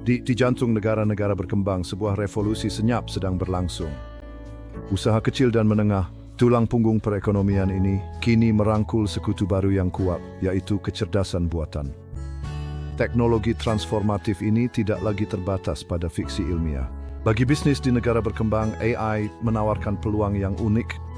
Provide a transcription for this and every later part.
Di jantung negara-negara berkembang, sebuah revolusi senyap sedang berlangsung. Usaha kecil dan menengah, tulang punggung perekonomian ini, kini merangkul sekutu baru yang kuat, yaitu kecerdasan buatan. Teknologi transformatif ini tidak lagi terbatas pada fiksi ilmiah. Bagi bisnis di negara berkembang, AI menawarkan peluang yang unik.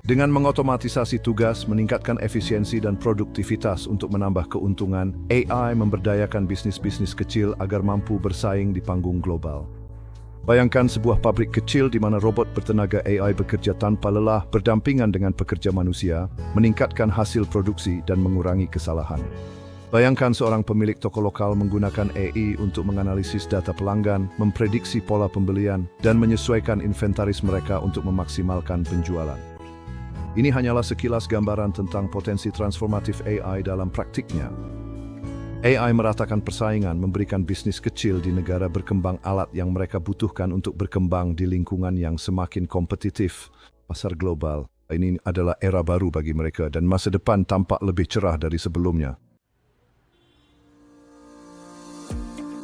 Dengan mengotomatisasi tugas, meningkatkan efisiensi dan produktivitas untuk menambah keuntungan, AI memberdayakan bisnis-bisnis kecil agar mampu bersaing di panggung global. Bayangkan sebuah pabrik kecil di mana robot bertenaga AI bekerja tanpa lelah berdampingan dengan pekerja manusia, meningkatkan hasil produksi dan mengurangi kesalahan. Bayangkan seorang pemilik toko lokal menggunakan AI untuk menganalisis data pelanggan, memprediksi pola pembelian, dan menyesuaikan inventaris mereka untuk memaksimalkan penjualan. Ini hanyalah sekilas gambaran tentang potensi transformatif AI dalam praktiknya. AI meratakan persaingan, memberikan bisnis kecil di negara berkembang alat yang mereka butuhkan untuk berkembang di lingkungan yang semakin kompetitif. Pasar global, ini adalah era baru bagi mereka dan masa depan tampak lebih cerah dari sebelumnya.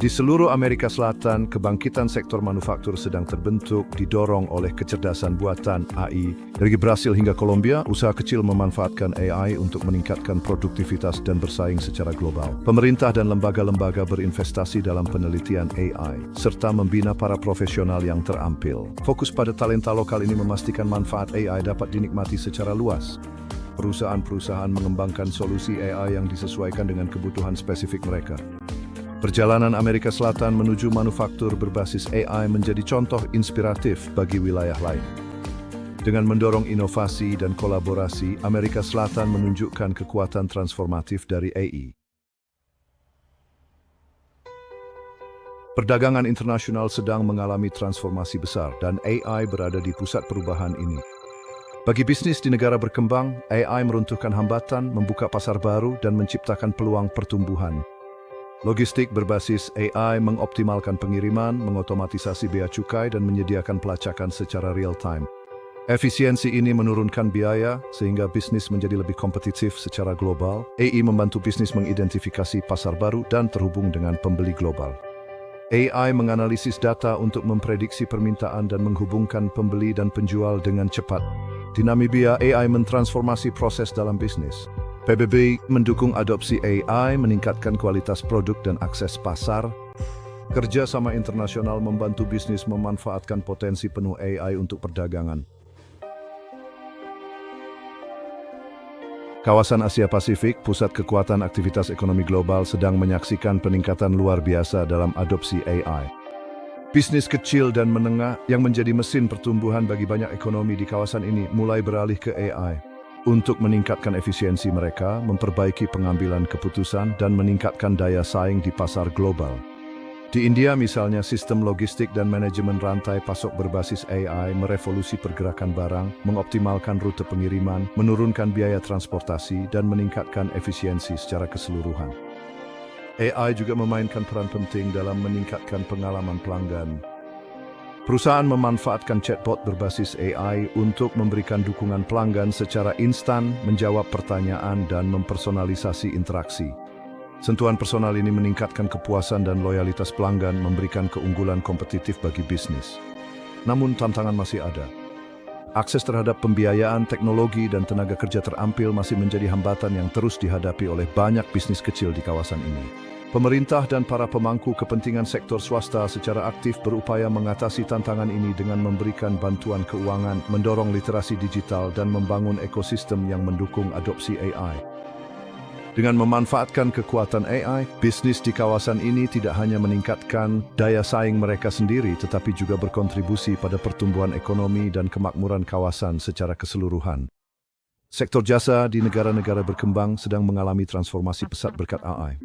Di seluruh Amerika Selatan, kebangkitan sektor manufaktur sedang terbentuk, didorong oleh kecerdasan buatan AI. Dari Brasil hingga Kolombia, usaha kecil memanfaatkan AI untuk meningkatkan produktivitas dan bersaing secara global. Pemerintah dan lembaga-lembaga berinvestasi dalam penelitian AI, serta membina para profesional yang terampil. Fokus pada talenta lokal ini memastikan manfaat AI dapat dinikmati secara luas. Perusahaan-perusahaan mengembangkan solusi AI yang disesuaikan dengan kebutuhan spesifik mereka. Perjalanan Amerika Selatan menuju manufaktur berbasis AI menjadi contoh inspiratif bagi wilayah lain. Dengan mendorong inovasi dan kolaborasi, Amerika Selatan menunjukkan kekuatan transformatif dari AI. Perdagangan internasional sedang mengalami transformasi besar dan AI berada di pusat perubahan ini. Bagi bisnis di negara berkembang, AI meruntuhkan hambatan, membuka pasar baru, dan menciptakan peluang pertumbuhan. Logistik berbasis AI mengoptimalkan pengiriman, mengotomatisasi bea cukai, dan menyediakan pelacakan secara real-time. Efisiensi ini menurunkan biaya, sehingga bisnis menjadi lebih kompetitif secara global. AI membantu bisnis mengidentifikasi pasar baru dan terhubung dengan pembeli global. AI menganalisis data untuk memprediksi permintaan dan menghubungkan pembeli dan penjual dengan cepat. Di Namibia, AI mentransformasi proses dalam bisnis. PBB mendukung adopsi AI, meningkatkan kualitas produk dan akses pasar. Kerja sama internasional membantu bisnis memanfaatkan potensi penuh AI untuk perdagangan. Kawasan Asia Pasifik, pusat kekuatan aktivitas ekonomi global, sedang menyaksikan peningkatan luar biasa dalam adopsi AI. Bisnis kecil dan menengah yang menjadi mesin pertumbuhan bagi banyak ekonomi di kawasan ini mulai beralih ke AI. Untuk meningkatkan efisiensi mereka, memperbaiki pengambilan keputusan, dan meningkatkan daya saing di pasar global. Di India misalnya, sistem logistik dan manajemen rantai pasok berbasis AI merevolusi pergerakan barang, mengoptimalkan rute pengiriman, menurunkan biaya transportasi, dan meningkatkan efisiensi secara keseluruhan. AI juga memainkan peran penting dalam meningkatkan pengalaman pelanggan. Perusahaan memanfaatkan chatbot berbasis AI untuk memberikan dukungan pelanggan secara instan, menjawab pertanyaan, dan mempersonalisasi interaksi. Sentuhan personal ini meningkatkan kepuasan dan loyalitas pelanggan, memberikan keunggulan kompetitif bagi bisnis. Namun tantangan masih ada. Akses terhadap pembiayaan, teknologi, dan tenaga kerja terampil masih menjadi hambatan yang terus dihadapi oleh banyak bisnis kecil di kawasan ini. Pemerintah dan para pemangku kepentingan sektor swasta secara aktif berupaya mengatasi tantangan ini dengan memberikan bantuan keuangan, mendorong literasi digital, dan membangun ekosistem yang mendukung adopsi AI. Dengan memanfaatkan kekuatan AI, bisnis di kawasan ini tidak hanya meningkatkan daya saing mereka sendiri, tetapi juga berkontribusi pada pertumbuhan ekonomi dan kemakmuran kawasan secara keseluruhan. Sektor jasa di negara-negara berkembang sedang mengalami transformasi pesat berkat AI.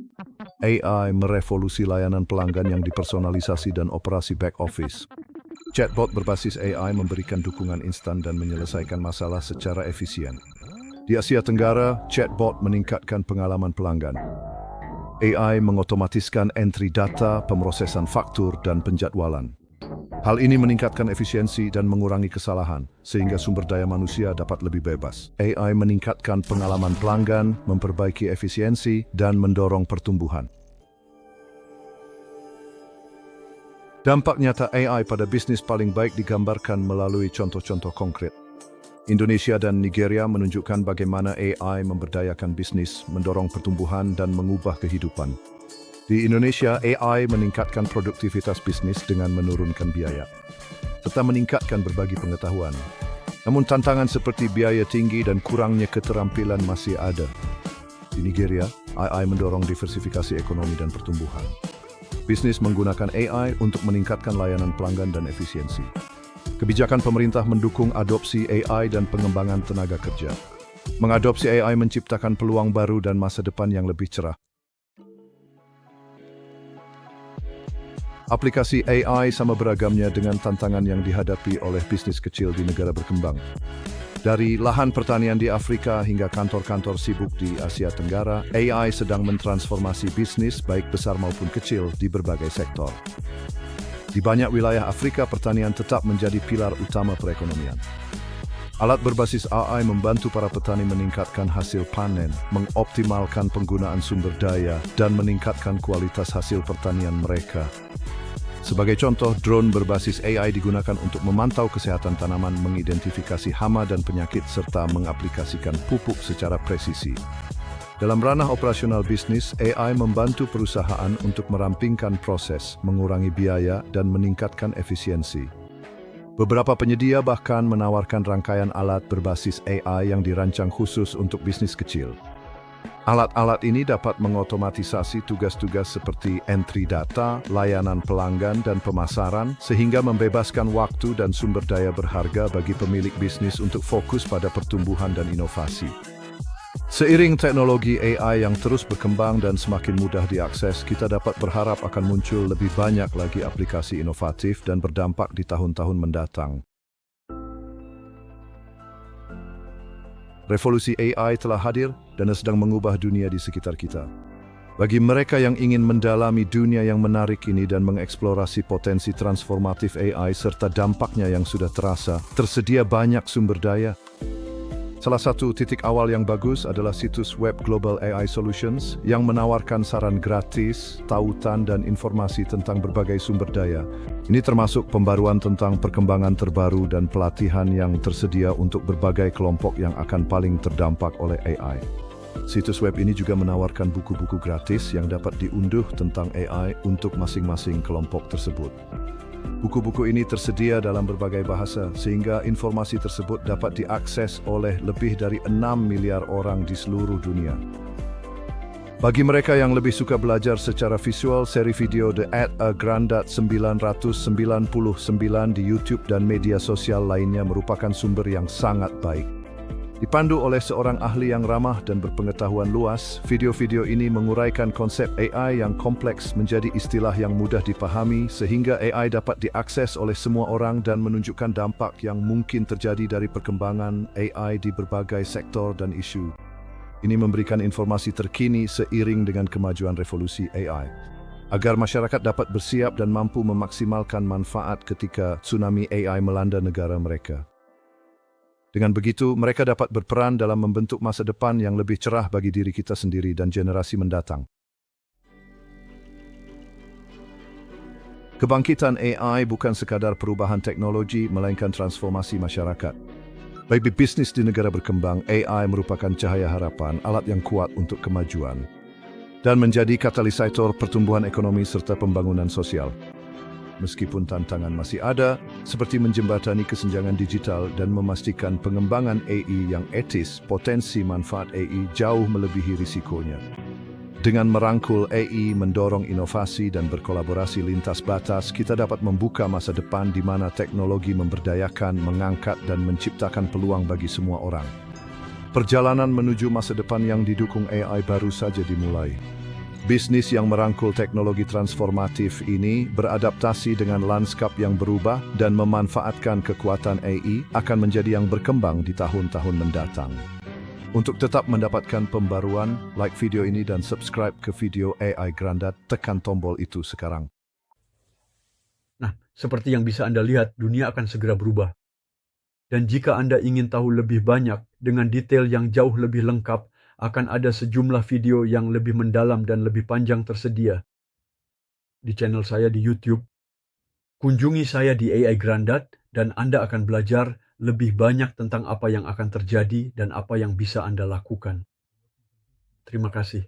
AI merevolusi layanan pelanggan yang dipersonalisasi dan operasi back office. Chatbot berbasis AI memberikan dukungan instan dan menyelesaikan masalah secara efisien. Di Asia Tenggara, chatbot meningkatkan pengalaman pelanggan. AI mengotomatiskan entry data, pemrosesan faktur, dan penjadwalan. Hal ini meningkatkan efisiensi dan mengurangi kesalahan, sehingga sumber daya manusia dapat lebih bebas. AI meningkatkan pengalaman pelanggan, memperbaiki efisiensi, dan mendorong pertumbuhan. Dampak nyata AI pada bisnis paling baik digambarkan melalui contoh-contoh konkret. Indonesia dan Nigeria menunjukkan bagaimana AI memberdayakan bisnis, mendorong pertumbuhan dan mengubah kehidupan. Di Indonesia, AI meningkatkan produktivitas bisnis dengan menurunkan biaya, serta meningkatkan berbagi pengetahuan. Namun tantangan seperti biaya tinggi dan kurangnya keterampilan masih ada. Di Nigeria, AI mendorong diversifikasi ekonomi dan pertumbuhan. Bisnis menggunakan AI untuk meningkatkan layanan pelanggan dan efisiensi. Kebijakan pemerintah mendukung adopsi AI dan pengembangan tenaga kerja. Mengadopsi AI menciptakan peluang baru dan masa depan yang lebih cerah. Aplikasi AI sama beragamnya dengan tantangan yang dihadapi oleh bisnis kecil di negara berkembang. Dari lahan pertanian di Afrika hingga kantor-kantor sibuk di Asia Tenggara, AI sedang mentransformasi bisnis baik besar maupun kecil di berbagai sektor. Di banyak wilayah Afrika, pertanian tetap menjadi pilar utama perekonomian. Alat berbasis AI membantu para petani meningkatkan hasil panen, mengoptimalkan penggunaan sumber daya, dan meningkatkan kualitas hasil pertanian mereka. Sebagai contoh, drone berbasis AI digunakan untuk memantau kesehatan tanaman, mengidentifikasi hama dan penyakit, serta mengaplikasikan pupuk secara presisi. Dalam ranah operasional bisnis, AI membantu perusahaan untuk merampingkan proses, mengurangi biaya, dan meningkatkan efisiensi. Beberapa penyedia bahkan menawarkan rangkaian alat berbasis AI yang dirancang khusus untuk bisnis kecil. Alat-alat ini dapat mengotomatisasi tugas-tugas seperti entry data, layanan pelanggan, dan pemasaran, sehingga membebaskan waktu dan sumber daya berharga bagi pemilik bisnis untuk fokus pada pertumbuhan dan inovasi. Seiring teknologi AI yang terus berkembang dan semakin mudah diakses, kita dapat berharap akan muncul lebih banyak lagi aplikasi inovatif dan berdampak di tahun-tahun mendatang. Revolusi AI telah hadir dan sedang mengubah dunia di sekitar kita. Bagi mereka yang ingin mendalami dunia yang menarik ini dan mengeksplorasi potensi transformatif AI serta dampaknya yang sudah terasa, tersedia banyak sumber daya. Salah satu titik awal yang bagus adalah situs web Global AI Solutions yang menawarkan saran gratis, tautan, dan informasi tentang berbagai sumber daya. Ini termasuk pembaruan tentang perkembangan terbaru dan pelatihan yang tersedia untuk berbagai kelompok yang akan paling terdampak oleh AI. Situs web ini juga menawarkan buku-buku gratis yang dapat diunduh tentang AI untuk masing-masing kelompok tersebut. Buku-buku ini tersedia dalam berbagai bahasa, sehingga informasi tersebut dapat diakses oleh lebih dari 6 miliar orang di seluruh dunia. Bagi mereka yang lebih suka belajar secara visual, seri video The @agrandat 999 di YouTube dan media sosial lainnya merupakan sumber yang sangat baik. Dipandu oleh seorang ahli yang ramah dan berpengetahuan luas, video-video ini menguraikan konsep AI yang kompleks menjadi istilah yang mudah dipahami sehingga AI dapat diakses oleh semua orang dan menunjukkan dampak yang mungkin terjadi dari perkembangan AI di berbagai sektor dan isu. Ini memberikan informasi terkini seiring dengan kemajuan revolusi AI, agar masyarakat dapat bersiap dan mampu memaksimalkan manfaat ketika tsunami AI melanda negara mereka. Dengan begitu, mereka dapat berperan dalam membentuk masa depan yang lebih cerah bagi diri kita sendiri dan generasi mendatang. Kebangkitan AI bukan sekadar perubahan teknologi, melainkan transformasi masyarakat. Bagi bisnis di negara berkembang, AI merupakan cahaya harapan, alat yang kuat untuk kemajuan, dan menjadi katalisator pertumbuhan ekonomi serta pembangunan sosial. Meskipun tantangan masih ada, seperti menjembatani kesenjangan digital dan memastikan pengembangan AI yang etis, potensi manfaat AI jauh melebihi risikonya. Dengan merangkul AI, mendorong inovasi dan berkolaborasi lintas batas, kita dapat membuka masa depan di mana teknologi memberdayakan, mengangkat, dan menciptakan peluang bagi semua orang. Perjalanan menuju masa depan yang didukung AI baru saja dimulai. Bisnis yang merangkul teknologi transformatif ini beradaptasi dengan lanskap yang berubah dan memanfaatkan kekuatan AI akan menjadi yang berkembang di tahun-tahun mendatang. Untuk tetap mendapatkan pembaruan, like video ini dan subscribe ke video AI Grandat, tekan tombol itu sekarang. Nah, seperti yang bisa Anda lihat, dunia akan segera berubah. Dan jika Anda ingin tahu lebih banyak dengan detail yang jauh lebih lengkap, akan ada sejumlah video yang lebih mendalam dan lebih panjang tersedia di channel saya di YouTube. Kunjungi saya di AI Granddad dan Anda akan belajar lebih banyak tentang apa yang akan terjadi dan apa yang bisa Anda lakukan. Terima kasih.